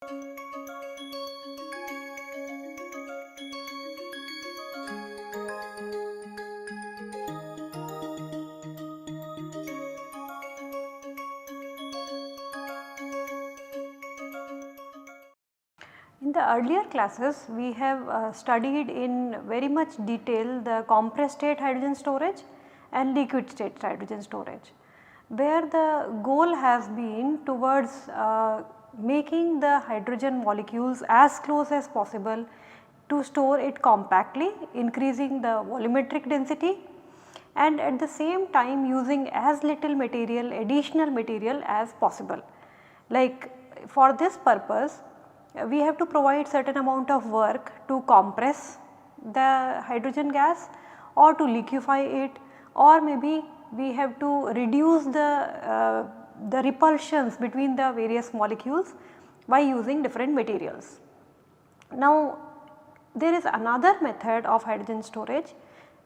In the earlier classes, we have studied in very much detail the compressed state hydrogen storage and liquid state hydrogen storage, where the goal has been towards making the hydrogen molecules as close as possible to store it compactly, increasing the volumetric density, and at the same time using as little material, additional material as possible. Like for this purpose, we have to provide certain amount of work to compress the hydrogen gas or to liquefy it, or maybe we have to reduce the repulsions between the various molecules by using different materials. Now there is another method of hydrogen storage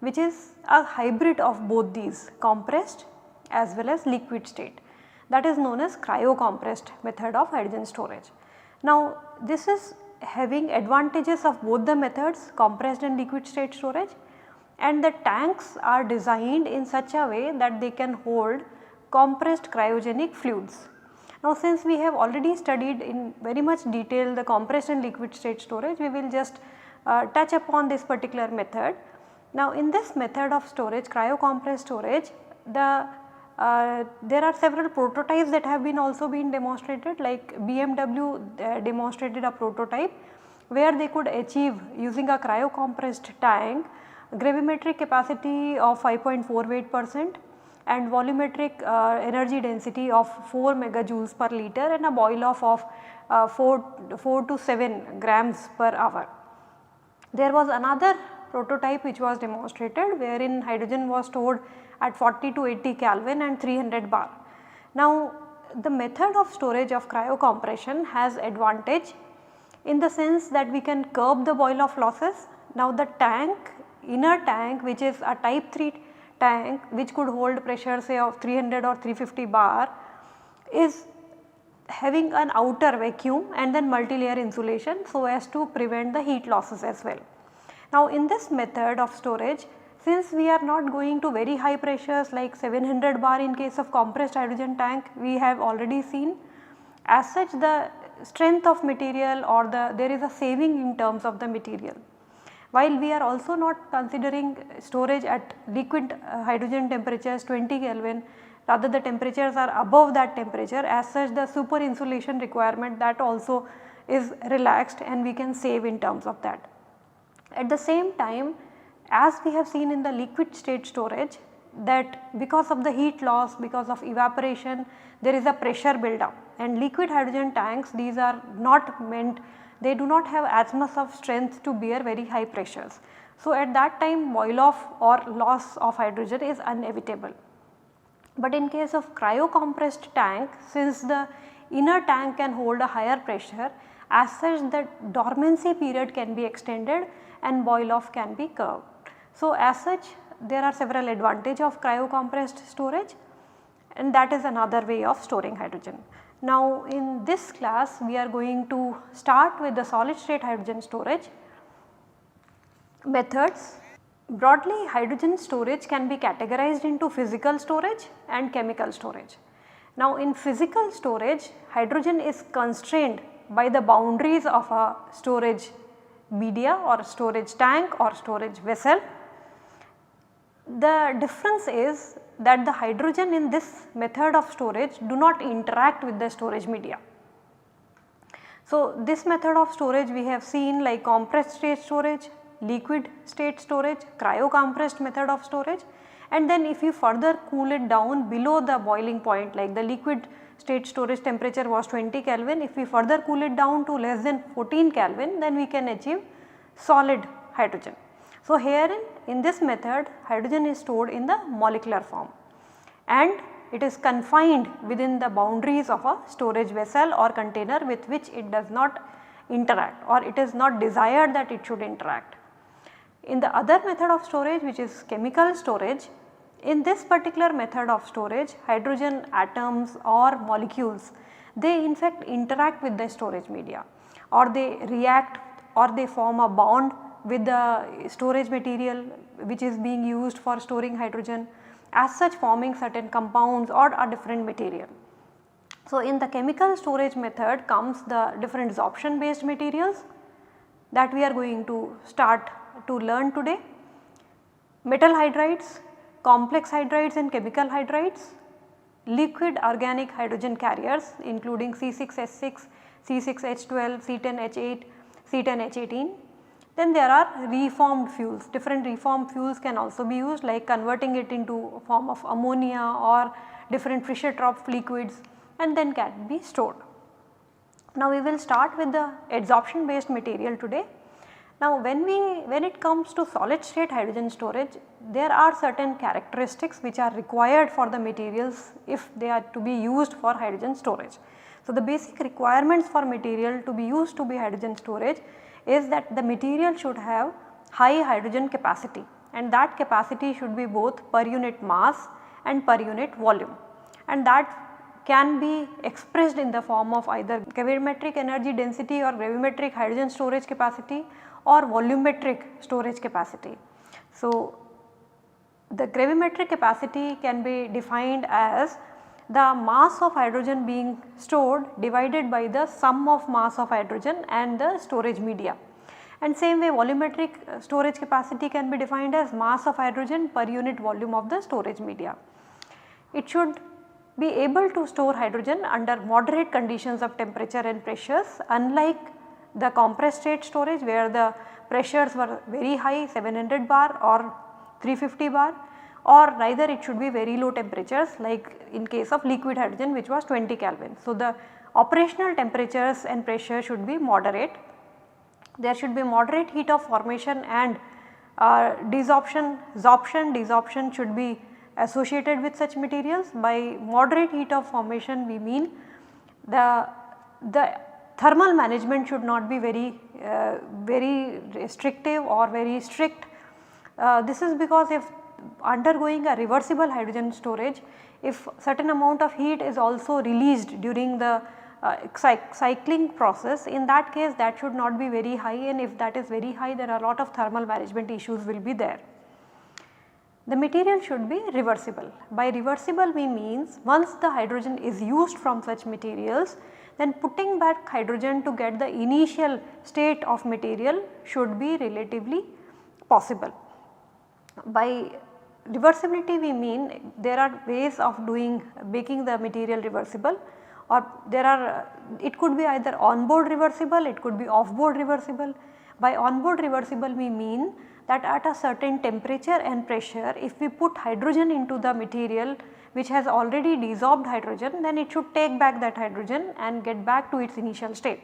which is a hybrid of both these, compressed as well as liquid state, that is known as cryo-compressed method of hydrogen storage. Now this is having advantages of both the methods, compressed and liquid state storage, and the tanks are designed in such a way that they can hold compressed cryogenic fluids. Now since we have already studied in very much detail the compressed and liquid state storage, we will just touch upon this particular method. Now in this method of storage, cryo-compressed storage, there are several prototypes that have been also been demonstrated, like BMW demonstrated a prototype where they could achieve using a cryo-compressed tank gravimetric capacity of 5.48% and volumetric energy density of 4 megajoules per liter and a boil off of 4 to 7 grams per hour. There was another prototype which was demonstrated wherein hydrogen was stored at 40 to 80 Kelvin and 300 bar. Now the method of storage of cryocompression has advantage in the sense that we can curb the boil off losses. Now the tank, inner tank, which is a type 3 tank which could hold pressure say of 300 or 350 bar, is having an outer vacuum and then multi-layer insulation so as to prevent the heat losses as well. Now in this method of storage, since we are not going to very high pressures like 700 bar in case of compressed hydrogen tank, we have already seen, as such the strength of material or there is a saving in terms of the material. While we are also not considering storage at liquid hydrogen temperatures 20 Kelvin, rather the temperatures are above that temperature, as such the super insulation requirement that also is relaxed and we can save in terms of that. At the same time, as we have seen in the liquid state storage, that because of the heat loss, because of evaporation, there is a pressure buildup, and liquid hydrogen tanks, these are not meant, they do not have as much of strength to bear very high pressures. So at that time boil off or loss of hydrogen is inevitable. But in case of cryo-compressed tank, since the inner tank can hold a higher pressure, as such the dormancy period can be extended and boil off can be curbed. So as such there are several advantages of cryo-compressed storage, and that is another way of storing hydrogen. Now in this class we are going to start with the solid state hydrogen storage methods. Broadly, hydrogen storage can be categorized into physical storage and chemical storage. Now in physical storage, hydrogen is constrained by the boundaries of a storage media or storage tank or storage vessel. The difference is that the hydrogen in this method of storage do not interact with the storage media. So this method of storage we have seen like compressed state storage, liquid state storage, cryo-compressed method of storage, and then if you further cool it down below the boiling point, like the liquid state storage temperature was 20 Kelvin, if we further cool it down to less than 14 Kelvin, then we can achieve solid hydrogen. So herein in this method hydrogen is stored in the molecular form and it is confined within the boundaries of a storage vessel or container with which it does not interact, or it is not desired that it should interact. In the other method of storage, which is chemical storage, in this particular method of storage hydrogen atoms or molecules, they in fact interact with the storage media, or they react, or they form a bond with the storage material which is being used for storing hydrogen, as such forming certain compounds or a different material. So, in the chemical storage method comes the different absorption based materials that we are going to start to learn today. Metal hydrides, complex hydrides and chemical hydrides, liquid organic hydrogen carriers including C6H6, C6H12, C10H8, C10H18. Then there are reformed fuels. Different reformed fuels can also be used, like converting it into a form of ammonia or different Fischer-Tropsch liquids, and then can be stored. Now we will start with the adsorption based material today. Now when it comes to solid state hydrogen storage, there are certain characteristics which are required for the materials if they are to be used for hydrogen storage. So the basic requirements for material to be used to be hydrogen storage is that the material should have high hydrogen capacity, and that capacity should be both per unit mass and per unit volume, and that can be expressed in the form of either gravimetric energy density or gravimetric hydrogen storage capacity or volumetric storage capacity. So, the gravimetric capacity can be defined as the mass of hydrogen being stored divided by the sum of mass of hydrogen and the storage media, and same way volumetric storage capacity can be defined as mass of hydrogen per unit volume of the storage media. It should be able to store hydrogen under moderate conditions of temperature and pressures, unlike the compressed state storage where the pressures were very high 700 bar or 350 bar, or neither it should be very low temperatures like in case of liquid hydrogen which was 20 Kelvin. So, the operational temperatures and pressure should be moderate. There should be moderate heat of formation and desorption should be associated with such materials. By moderate heat of formation we mean the thermal management should not be very restrictive or very strict. This is because if undergoing a reversible hydrogen storage, if certain amount of heat is also released during the cycling process, in that case that should not be very high, and if that is very high there are a lot of thermal management issues will be there. The material should be reversible. By reversible we means once the hydrogen is used from such materials, then putting back hydrogen to get the initial state of material should be relatively possible. By reversibility we mean there are ways of making the material reversible, or it could be either on-board reversible, it could be off-board reversible. By on-board reversible we mean that at a certain temperature and pressure, if we put hydrogen into the material which has already desorbed hydrogen, then it should take back that hydrogen and get back to its initial state.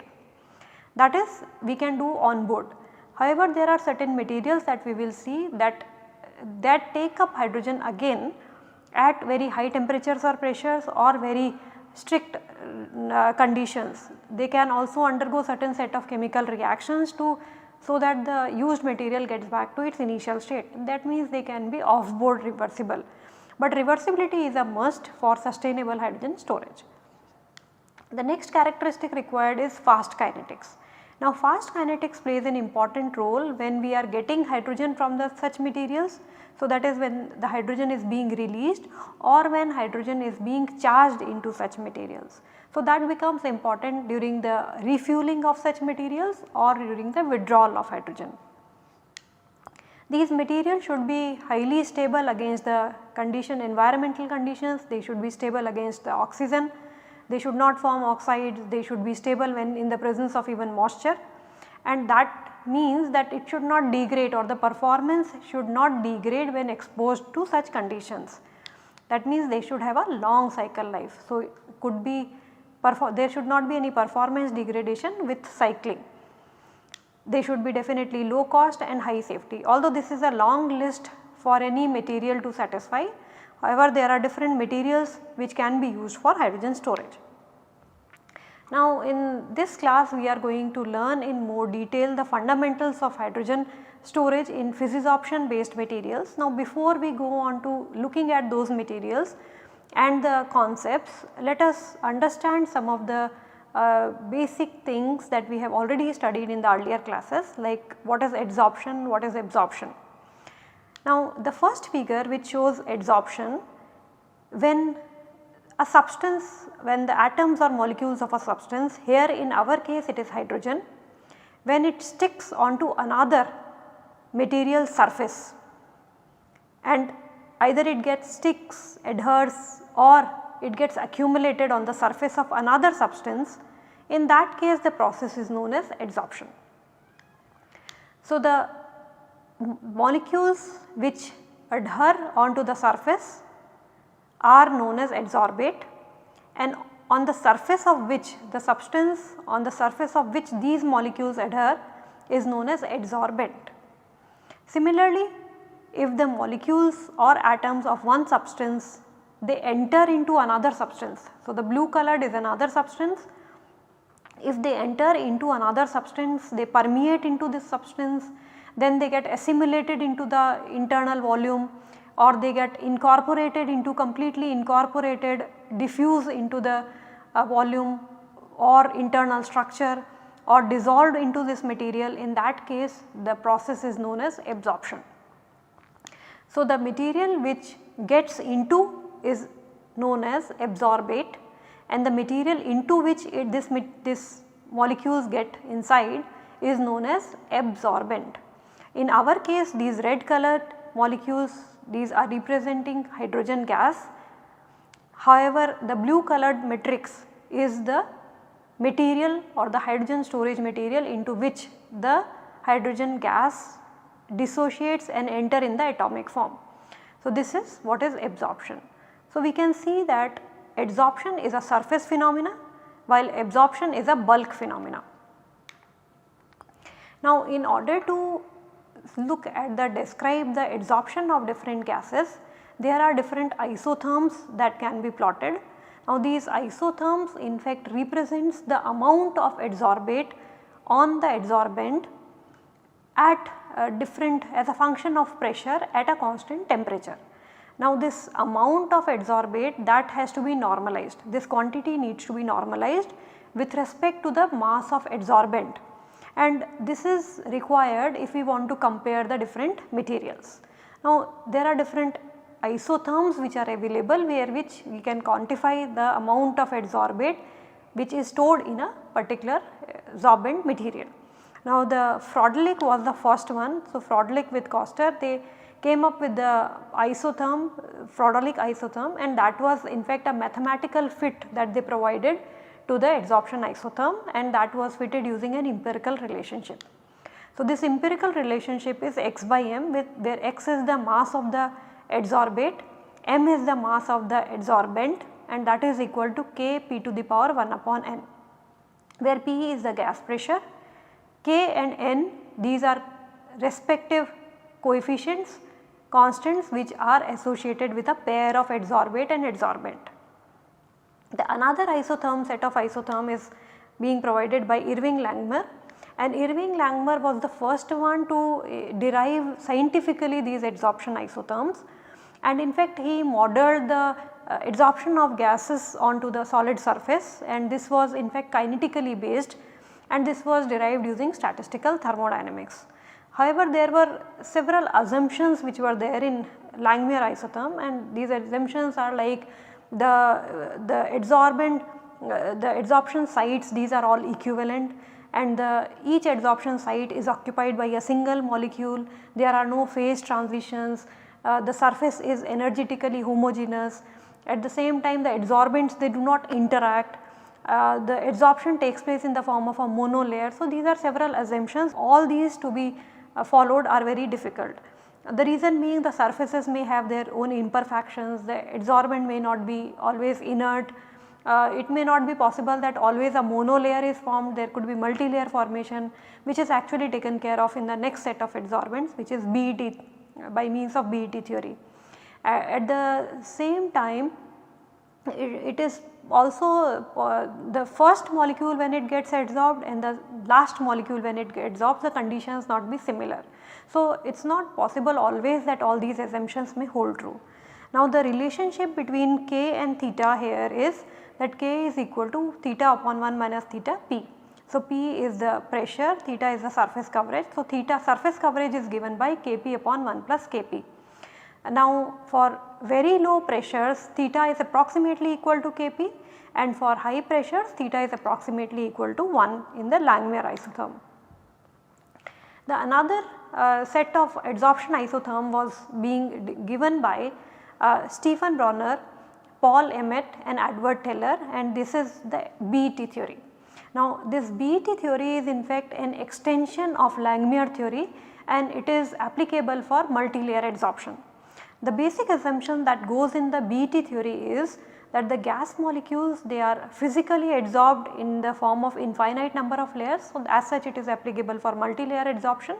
That is, we can do on board. However, there are certain materials that we will see that take up hydrogen again at very high temperatures or pressures or very strict conditions. They can also undergo certain set of chemical reactions so that the used material gets back to its initial state. That means they can be off-board reversible, but reversibility is a must for sustainable hydrogen storage. The next characteristic required is fast kinetics. Now, fast kinetics plays an important role when we are getting hydrogen from such materials. So, that is when the hydrogen is being released or when hydrogen is being charged into such materials. So, that becomes important during the refueling of such materials or during the withdrawal of hydrogen. These materials should be highly stable against the environmental conditions, they should be stable against the oxygen, they should not form oxides, they should be stable when in the presence of even moisture, and that means that it should not degrade, or the performance should not degrade when exposed to such conditions. That means they should have a long cycle life. So, it could be there should not be any performance degradation with cycling. They should be definitely low cost and high safety, although this is a long list for any material to satisfy. However, there are different materials which can be used for hydrogen storage. Now, in this class we are going to learn in more detail the fundamentals of hydrogen storage in physisorption based materials. Now, before we go on to looking at those materials, and the concepts, let us understand some of the basic things that we have already studied in the earlier classes, like what is adsorption, what is absorption. Now the first figure which shows adsorption, when a substance, when the atoms or molecules of a substance, here in our case it is hydrogen, when it sticks onto another material surface and either it gets sticks, adheres, or it gets accumulated on the surface of another substance, in that case the process is known as adsorption. So the molecules which adhere onto the surface are known as adsorbate, and on the surface of which the substance on the surface of which these molecules adhere is known as adsorbent. Similarly, if the molecules or atoms of one substance they enter into another substance, so the blue colored is another substance, if they enter into another substance, they permeate into this substance, then they get assimilated into the internal volume, or they get incorporated into, completely incorporated, diffuse into the volume or internal structure, or dissolved into this material, in that case the process is known as absorption. So the material which gets into is known as absorbate, and the material into which this molecules get inside is known as absorbent. In our case, these red colored molecules, these are representing hydrogen gas. However, the blue colored matrix is the material or the hydrogen storage material into which the hydrogen gas dissociates and enter in the atomic form. So this is what is absorption. So we can see that adsorption is a surface phenomena while absorption is a bulk phenomena. Now in order to look at describe the adsorption of different gases, there are different isotherms that can be plotted. Now these isotherms in fact represents the amount of adsorbate on the adsorbent at different, as a function of pressure at a constant temperature. Now this amount of adsorbate, that has to be normalized, this quantity needs to be normalized with respect to the mass of adsorbent, and this is required if we want to compare the different materials. Now there are different isotherms which are available, where which we can quantify the amount of adsorbate which is stored in a particular sorbent material. Now the Frodelic was the first one. So Frodelic with Koster, they came up with the isotherm, Frodelic isotherm, and that was in fact a mathematical fit that they provided to the adsorption isotherm, and that was fitted using an empirical relationship. So this empirical relationship is x by m, where x is the mass of the adsorbate, m is the mass of the adsorbent, and that is equal to k p to the power 1 upon n, where p is the gas pressure, k and n, these are respective coefficients, constants which are associated with a pair of adsorbate and adsorbent. The another isotherm, set of isotherm is being provided by Irving Langmuir, and Irving Langmuir was the first one to derive scientifically these adsorption isotherms, and in fact he modeled the adsorption of gases onto the solid surface, and this was in fact kinetically based, and this was derived using statistical thermodynamics. However, there were several assumptions which were there in Langmuir isotherm, and these assumptions are like the adsorbent, the adsorption sites, these are all equivalent, and each adsorption site is occupied by a single molecule, there are no phase transitions, the surface is energetically homogeneous, at the same time the adsorbents, they do not interact, the adsorption takes place in the form of a monolayer. So these are several assumptions, all these to be followed are very difficult. The reason being the surfaces may have their own imperfections, the adsorbent may not be always inert, it may not be possible that always a monolayer is formed, there could be multi-layer formation, which is actually taken care of in the next set of adsorbents, which is BET, by means of BET theory. At the same time, it is also the first molecule when it gets adsorbed and the last molecule when it gets adsorbed, the conditions not be similar. So it is not possible always that all these assumptions may hold true. Now the relationship between K and theta here is that K is equal to theta upon 1 minus theta P. So P is the pressure, theta is the surface coverage. So theta surface coverage is given by Kp upon 1 plus Kp. Now for very low pressures theta is approximately equal to Kp, and for high pressures theta is approximately equal to 1 in the Langmuir isotherm. The another set of adsorption isotherm was being given by Stephen Bronner, Paul Emmett and Edward Teller, and this is the BET theory. Now this BET theory is in fact an extension of Langmuir theory, and it is applicable for multilayer adsorption. The basic assumption that goes in the BET theory is that the gas molecules, they are physically adsorbed in the form of infinite number of layers. So as such it is applicable for multilayer adsorption.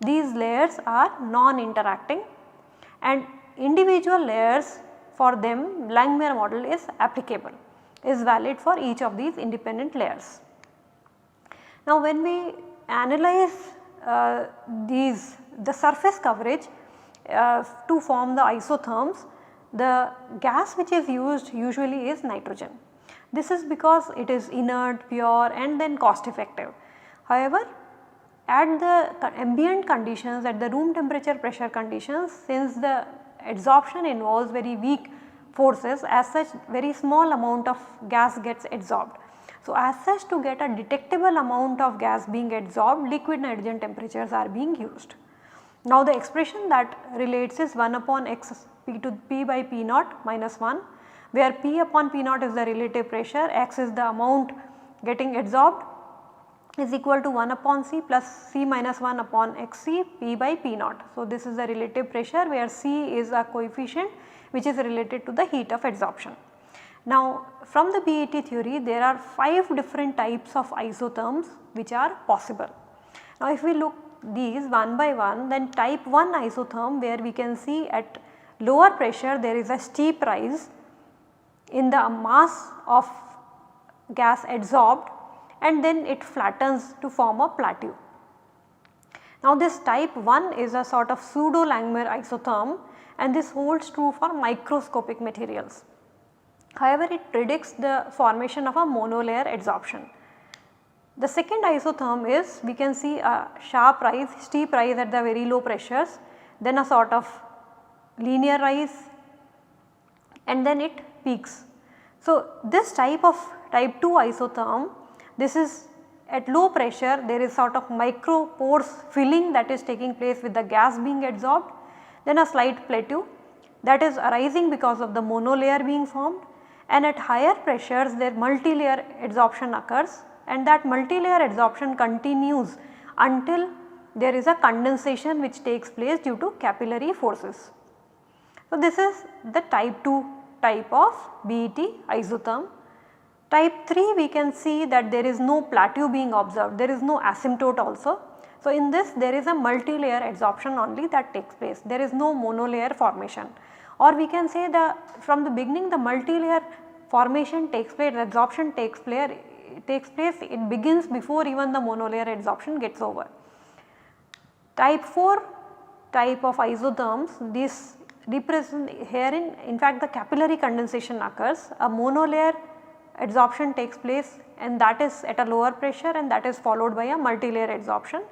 These layers are non-interacting, and individual layers, for them Langmuir model is applicable, is valid for each of these independent layers. Now when we analyze the surface coverage to form the isotherms, the gas which is used usually is nitrogen. This is because it is inert, pure and then cost effective. However, at the ambient conditions, at the room temperature pressure conditions, since the adsorption involves very weak forces, as such very small amount of gas gets adsorbed. So as such, to get a detectable amount of gas being adsorbed, liquid nitrogen temperatures are being used. Now the expression that relates is 1 upon x p to p by p naught minus 1, where p upon p naught is the relative pressure, x is the amount getting adsorbed, is equal to 1 upon c plus c minus 1 upon xc p by p naught. So this is the relative pressure, where c is a coefficient which is related to the heat of adsorption. Now from the BET theory, there are 5 different types of isotherms which are possible. Now if we look these one by one, then type 1 isotherm, where we can see at lower pressure there is a steep rise in the mass of gas adsorbed, and then it flattens to form a plateau. Now this type 1 is a sort of pseudo Langmuir isotherm, and this holds true for microscopic materials. However, it predicts the formation of a monolayer adsorption. The second isotherm is, we can see a sharp rise, steep rise at the very low pressures, then a sort of linear rise, and then it peaks. So this type 2 isotherm, this is at low pressure, there is sort of micro pores filling that is taking place with the gas being adsorbed, then a slight plateau that is arising because of the monolayer being formed, and at higher pressures there multilayer adsorption occurs, and that multilayer adsorption continues until there is a condensation which takes place due to capillary forces. So this is the type 2 type of BET isotherm. Type 3, we can see that there is no plateau being observed, there is no asymptote also. So in this there is a multilayer adsorption only that takes place, there is no monolayer formation, or we can say from the beginning the multilayer formation takes place, adsorption takes place, it begins before even the monolayer adsorption gets over. Type 4 type of isotherms, this represent herein in fact the capillary condensation occurs, a monolayer adsorption takes place, and that is at a lower pressure, and that is followed by a multilayer adsorption,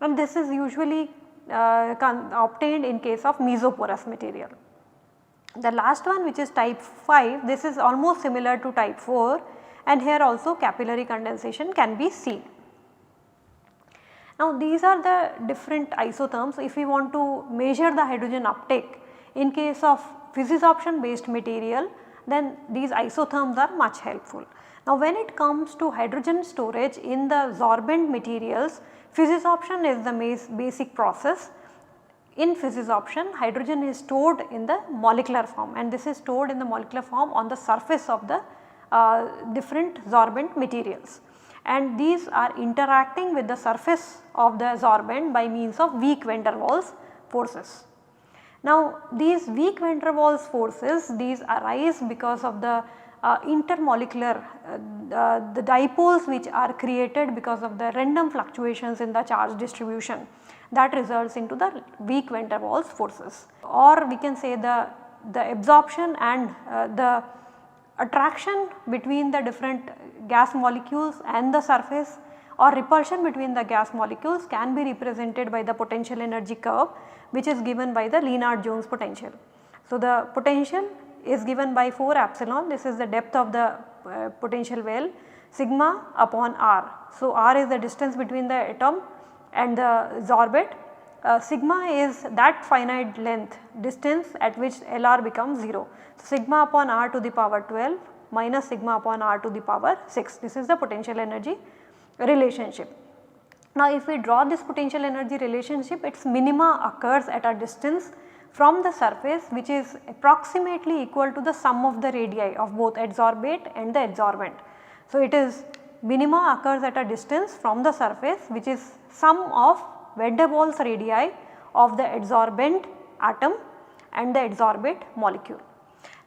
and this is usually obtained in case of mesoporous material. The last one, which is type 5, this is almost similar to type 4, and here also capillary condensation can be seen. Now these are the different isotherms. If we want to measure the hydrogen uptake in case of physisorption based material, then these isotherms are much helpful. Now when it comes to hydrogen storage in the sorbent materials, physisorption is the basic process. In physisorption, hydrogen is stored in the molecular form, and this is stored in the molecular form on the surface of the different sorbent materials, and these are interacting with the surface of the sorbent by means of weak van der Waals forces. Now these weak van der Waals forces, these arise because of the intermolecular the dipoles which are created because of the random fluctuations in the charge distribution that results into the weak van der Waals forces, or we can say the the absorption and the attraction between the different gas molecules and the surface or repulsion between the gas molecules can be represented by the potential energy curve, which is given by the Lennard-Jones potential. So, the potential is given by 4 epsilon, this is the depth of the potential well, sigma upon r. So, r is the distance between the atom and the sorbate, sigma is that finite length distance at which Lr becomes 0. So, sigma upon r to the power 12 minus sigma upon r to the power 6, this is the potential energy relationship. Now, if we draw this potential energy relationship, its minima occurs at a distance from the surface which is approximately equal to the sum of the radii of both adsorbate and the adsorbent. So, it is minima occurs at a distance from the surface which is sum of van der Waals radii of the adsorbent atom and the adsorbate molecule.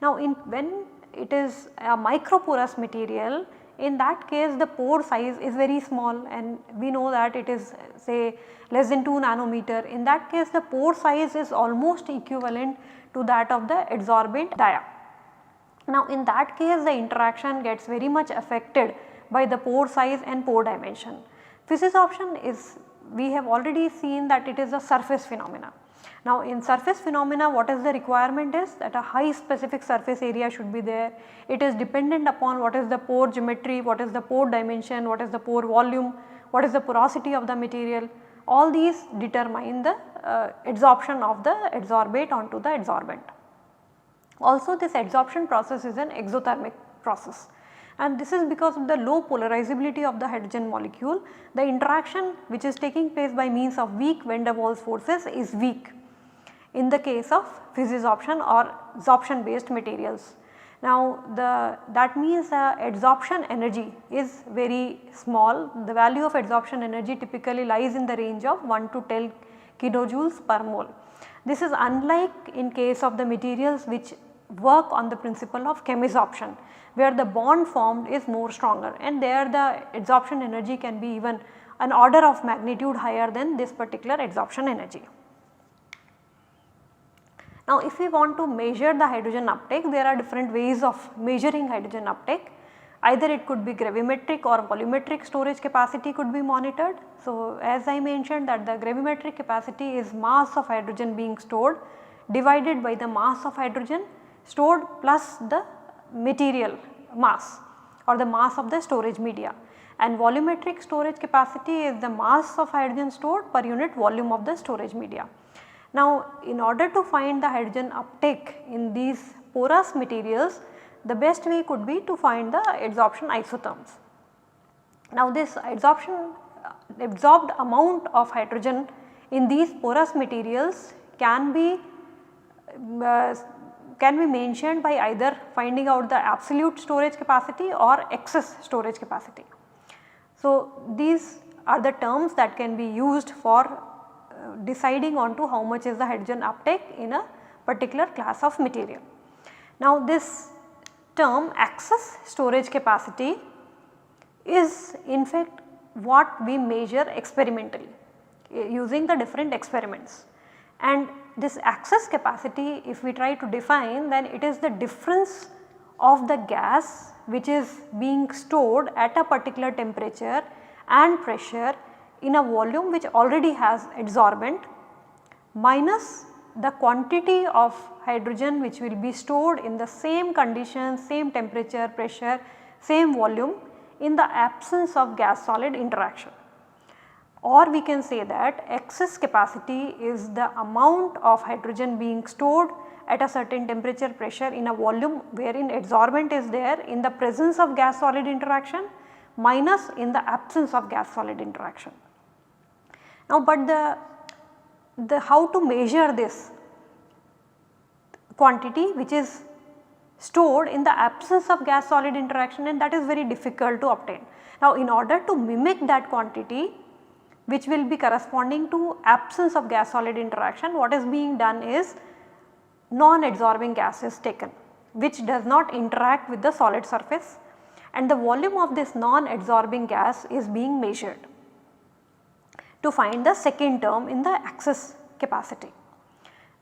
Now, when it is a microporous material, in that case the pore size is very small and we know that it is say less than 2 nanometer. In that case the pore size is almost equivalent to that of the adsorbent dia. Now, in that case the interaction gets very much affected by the pore size and pore dimension. Physisorption is, we have already seen that it is a surface phenomena. Now, in surface phenomena what is the requirement is that a high specific surface area should be there. It is dependent upon what is the pore geometry, what is the pore dimension, what is the pore volume, what is the porosity of the material. All these determine the adsorption of the adsorbate onto the adsorbent. Also, this adsorption process is an exothermic process, and this is because of the low polarizability of the hydrogen molecule. The interaction which is taking place by means of weak van der Waals forces is weak in the case of physisorption or sorption based materials. Now, that means adsorption energy is very small. The value of adsorption energy typically lies in the range of 1 to 10 kilojoules per mole. This is unlike in case of the materials which work on the principle of chemisorption, where the bond formed is more stronger, and there the adsorption energy can be even an order of magnitude higher than this particular adsorption energy. Now, if we want to measure the hydrogen uptake, there are different ways of measuring hydrogen uptake. Either it could be gravimetric or volumetric storage capacity could be monitored. So, as I mentioned that the gravimetric capacity is mass of hydrogen being stored divided by the mass of hydrogen stored plus the material mass or the mass of the storage media, and volumetric storage capacity is the mass of hydrogen stored per unit volume of the storage media. Now, in order to find the hydrogen uptake in these porous materials, the best way could be to find the adsorption isotherms. Now, this absorbed amount of hydrogen in these porous materials can be mentioned by either finding out the absolute storage capacity or excess storage capacity. So, these are the terms that can be used for deciding on to how much is the hydrogen uptake in a particular class of material. Now, this term excess storage capacity is in fact what we measure experimentally using the different experiments, and this excess capacity if we try to define, then it is the difference of the gas which is being stored at a particular temperature and pressure in a volume which already has adsorbent minus the quantity of hydrogen which will be stored in the same conditions, same temperature, pressure, same volume in the absence of gas solid interaction. Or we can say that excess capacity is the amount of hydrogen being stored at a certain temperature, pressure in a volume wherein adsorbent is there in the presence of gas solid interaction minus in the absence of gas solid interaction. Now, but the how to measure this quantity which is stored in the absence of gas solid interaction, and that is very difficult to obtain. Now, in order to mimic that quantity which will be corresponding to absence of gas solid interaction, what is being done is non-adsorbing gas is taken which does not interact with the solid surface, and the volume of this non-adsorbing gas is being measured to find the second term in the excess capacity.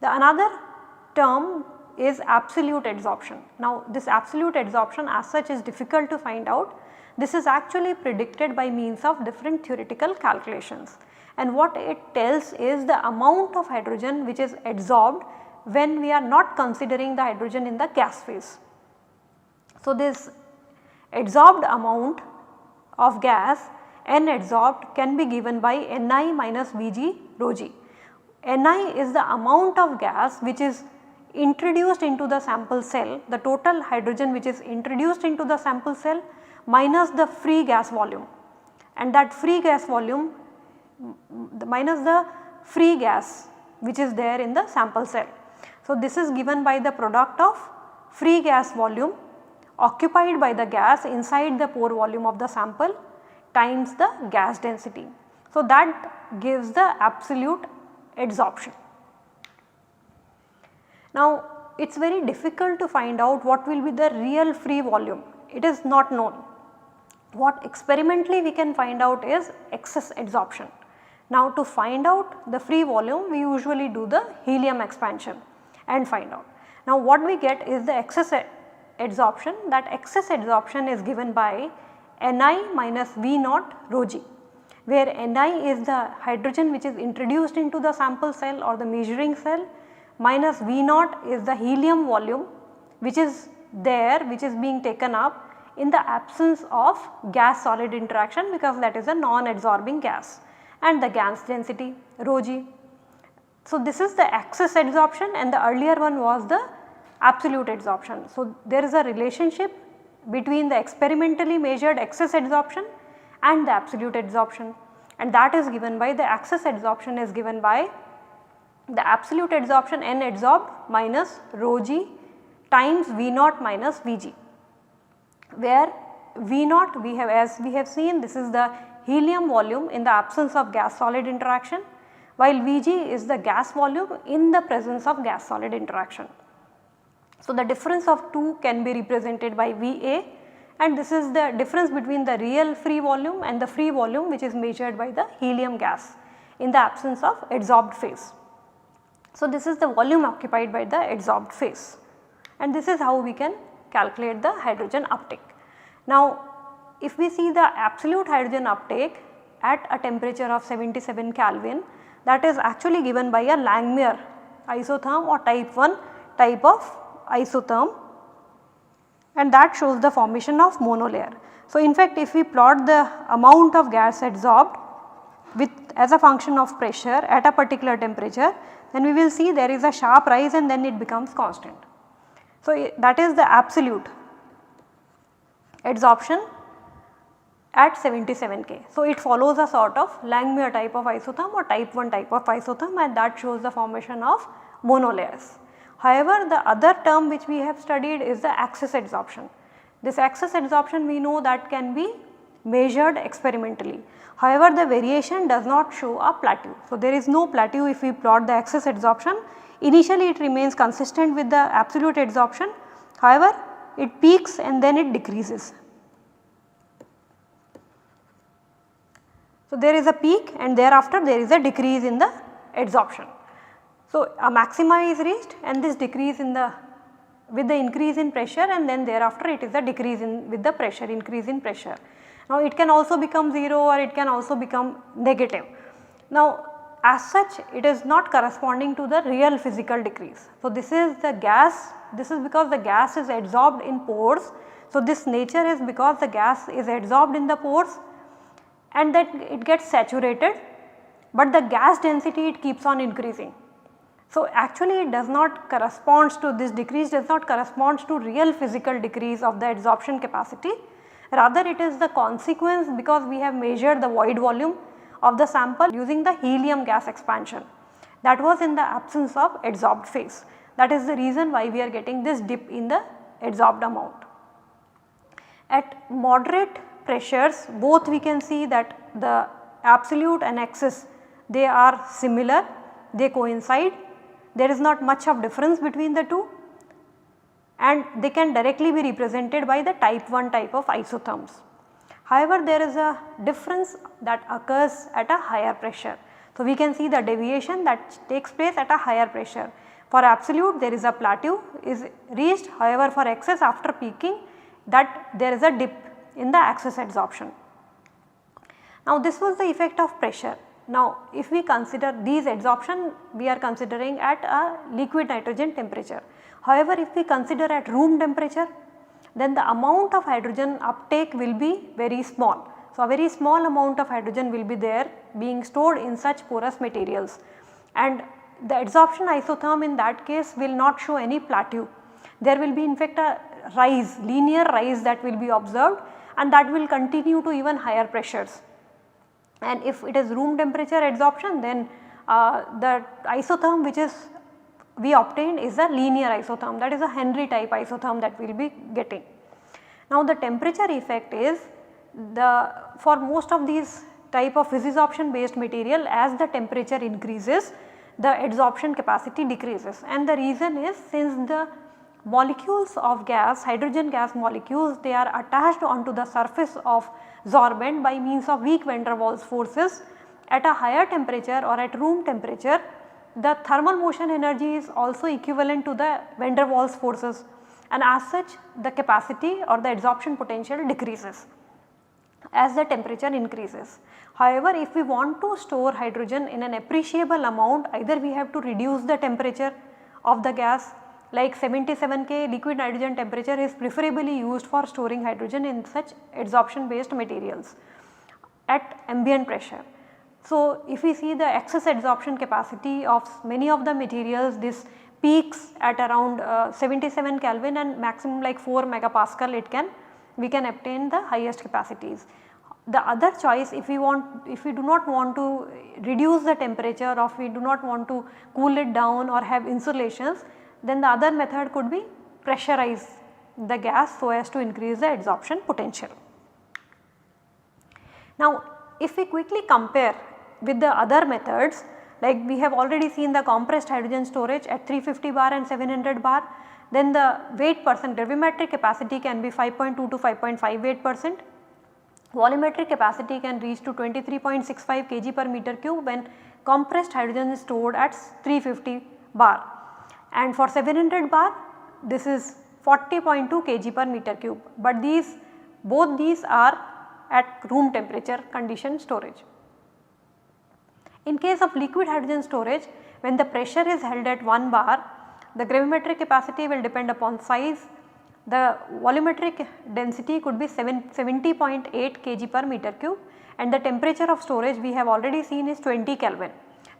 The another term is absolute adsorption. Now this absolute adsorption as such is difficult to find out. This is actually predicted by means of different theoretical calculations, and what it tells is the amount of hydrogen which is adsorbed when we are not considering the hydrogen in the gas phase. So this adsorbed amount of gas N adsorbed can be given by Ni minus Vg rho g. Ni is the amount of gas which is introduced into the sample cell, the total hydrogen which is introduced into the sample cell minus the free gas volume, and that free gas volume minus the free gas which is there in the sample cell. So this is given by the product of free gas volume occupied by the gas inside the pore volume of the sample times the gas density. So that gives the absolute adsorption. Now it is very difficult to find out what will be the real free volume, it is not known. What experimentally we can find out is excess adsorption. Now to find out the free volume we usually do the helium expansion and find out. Now what we get is the excess adsorption, that excess adsorption is given by Ni minus V naught rho g, where Ni is the hydrogen which is introduced into the sample cell or the measuring cell, minus V naught is the helium volume which is there, which is being taken up in the absence of gas solid interaction, because that is a non-adsorbing gas, and the gas density rho g. So this is the excess adsorption, and the earlier one was the absolute adsorption. So there is a relationship between the experimentally measured excess adsorption and the absolute adsorption, and that is given by the excess adsorption is given by the absolute adsorption N adsorbed minus rho g times V naught minus Vg, where V naught we have, as we have seen, this is the helium volume in the absence of gas solid interaction, while Vg is the gas volume in the presence of gas solid interaction. So the difference of two can be represented by Va, and this is the difference between the real free volume and the free volume which is measured by the helium gas in the absence of adsorbed phase. So this is the volume occupied by the adsorbed phase, and this is how we can calculate the hydrogen uptake. Now if we see the absolute hydrogen uptake at a temperature of 77 Kelvin, that is actually given by a Langmuir isotherm or type 1 type of isotherm, and that shows the formation of monolayer. So in fact if we plot the amount of gas adsorbed with as a function of pressure at a particular temperature, then we will see there is a sharp rise and then it becomes constant. So that is the absolute adsorption at 77 K. So it follows a sort of Langmuir type of isotherm or type 1 type of isotherm, and that shows the formation of monolayers. However, the other term which we have studied is the excess adsorption. This excess adsorption we know that can be measured experimentally. However, the variation does not show a plateau. So there is no plateau if we plot the excess adsorption. Initially it remains consistent with the absolute adsorption, however it peaks and then it decreases. So there is a peak and thereafter there is a decrease in the adsorption. So a maxima is reached and this decrease in the with the increase in pressure, and then thereafter it is a decrease in with the pressure, increase in pressure. Now it can also become 0 or it can also become negative. Now as such it is not corresponding to the real physical decrease. So this is the gas, this is because the gas is adsorbed in pores. So this nature is because the gas is adsorbed in the pores and then it gets saturated, but the gas density it keeps on increasing. So actually it does not correspond to this decrease, does not correspond to real physical decrease of the adsorption capacity, rather it is the consequence because we have measured the void volume of the sample using the helium gas expansion that was in the absence of adsorbed phase. That is the reason why we are getting this dip in the adsorbed amount. At moderate pressures both we can see that the absolute and excess they are similar, they coincide, there is not much of difference between the two, and they can directly be represented by the type 1 type of isotherms. However, there is a difference that occurs at a higher pressure. So we can see the deviation that takes place at a higher pressure. For absolute there is a plateau is reached, however for excess after peaking that there is a dip in the excess adsorption. Now this was the effect of pressure. Now if we consider these adsorption, we are considering at a liquid nitrogen temperature. However, if we consider at room temperature, then the amount of hydrogen uptake will be very small. So a very small amount of hydrogen will be there being stored in such porous materials, and the adsorption isotherm in that case will not show any plateau. There will be in fact a rise, linear rise that will be observed, and that will continue to even higher pressures. And if it is room temperature adsorption, then the isotherm which is we obtained is a linear isotherm, that is a Henry type isotherm that we will be getting. Now the temperature effect is for most of these type of visisorption based material, as the temperature increases the adsorption capacity decreases, and the reason is since the molecules of gas, hydrogen gas molecules, they are attached onto the surface of sorbent by means of weak van der Waals forces. At a higher temperature or at room temperature, the thermal motion energy is also equivalent to the van der Waals forces, and as such the capacity or the adsorption potential decreases as the temperature increases. However, if we want to store hydrogen in an appreciable amount, either we have to reduce the temperature of the gas, like 77 K liquid nitrogen temperature is preferably used for storing hydrogen in such adsorption based materials at ambient pressure. So if we see the excess adsorption capacity of many of the materials, this peaks at around 77 Kelvin and maximum like 4 megapascal we can obtain the highest capacities. The other choice, if we do not want to reduce the temperature, or if we do not want to cool it down or have insulations, then the other method could be pressurize the gas so as to increase the adsorption potential. Now if we quickly compare with the other methods, like we have already seen the compressed hydrogen storage at 350 bar and 700 bar, then the weight percent gravimetric capacity can be 5.2 to 5.5 weight percent. Volumetric capacity can reach to 23.65 kg per meter cube when compressed hydrogen is stored at 350 bar, and for 700 bar this is 40.2 kg per meter cube, but both these are at room temperature condition storage. In case of liquid hydrogen storage, when the pressure is held at 1 bar, the gravimetric capacity will depend upon size. The volumetric density could be 70.8 kg per meter cube, and the temperature of storage we have already seen is 20 Kelvin.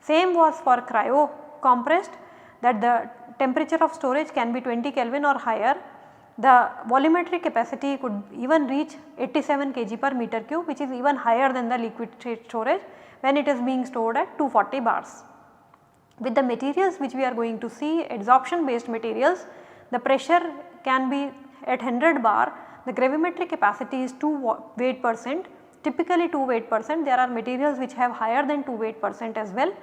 Same was for cryo compressed, that the temperature of storage can be 20 Kelvin or higher. The volumetric capacity could even reach 87 kg per meter cube, which is even higher than the liquid storage when it is being stored at 240 bars. With the materials which we are going to see, adsorption based materials, the pressure can be at 100 bar, the gravimetric capacity is 2 weight percent, typically 2 weight percent. There are materials which have higher than 2 weight percent as well.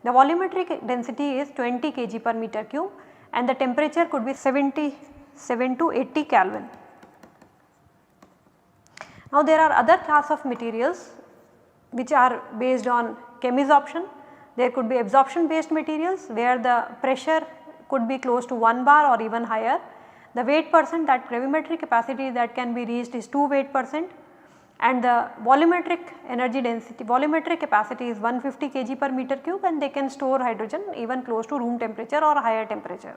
The volumetric density is 20 kg per meter cube, and the temperature could be 77 to 80 Kelvin. Now there are other class of materials which are based on chemisorption. There could be absorption based materials where the pressure could be close to 1 bar or even higher. The weight percent, that gravimetric capacity that can be reached is 2 weight percent, and the volumetric energy density, volumetric capacity is 150 kg per meter cube, and they can store hydrogen even close to room temperature or higher temperature.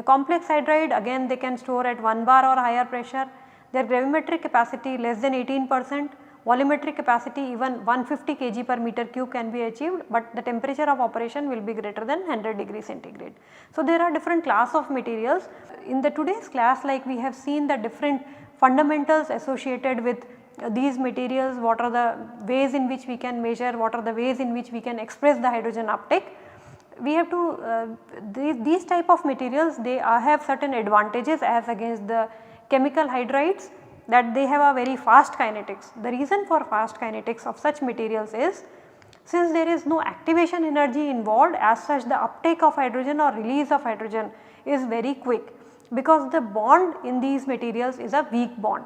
Complex hydride, again they can store at 1 bar or higher pressure. Their gravimetric capacity less than 18%, volumetric capacity even 150 kg per meter cube can be achieved, but the temperature of operation will be greater than 100 degrees centigrade. So there are different class of materials. In the today's class, like we have seen the different fundamentals associated with these materials, what are the ways in which we can measure, what are the ways in which we can express the hydrogen uptake. We have to these type of materials, they have certain advantages as against the chemical hydrides, that they have a very fast kinetics. The reason for fast kinetics of such materials is, since there is no activation energy involved, as such the uptake of hydrogen or release of hydrogen is very quick, because the bond in these materials is a weak bond.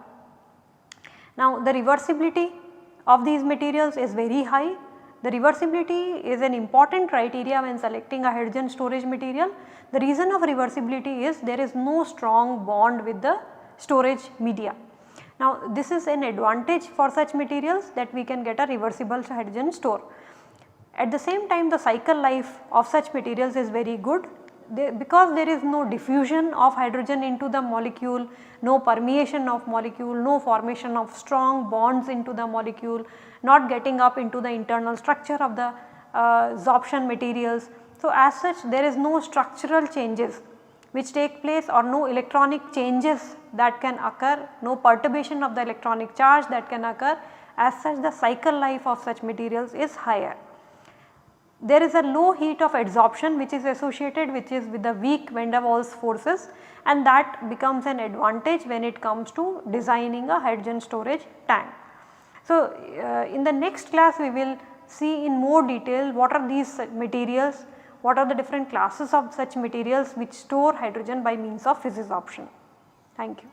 Now the reversibility of these materials is very high. The reversibility is an important criteria when selecting a hydrogen storage material. The reason of reversibility is there is no strong bond with the storage media. Now this is an advantage for such materials that we can get a reversible hydrogen store. At the same time the cycle life of such materials is very good because there is no diffusion of hydrogen into the molecule, no permeation of molecule, no formation of strong bonds into the molecule, not getting up into the internal structure of the absorption materials. So as such there is no structural changes which take place or no electronic changes that can occur, no perturbation of the electronic charge that can occur. As such the cycle life of such materials is higher. There is a low heat of adsorption which is associated with the weak van der Waals forces, and that becomes an advantage when it comes to designing a hydrogen storage tank. So in the next class we will see in more detail what are these materials, what are the different classes of such materials which store hydrogen by means of physisorption. Thank you.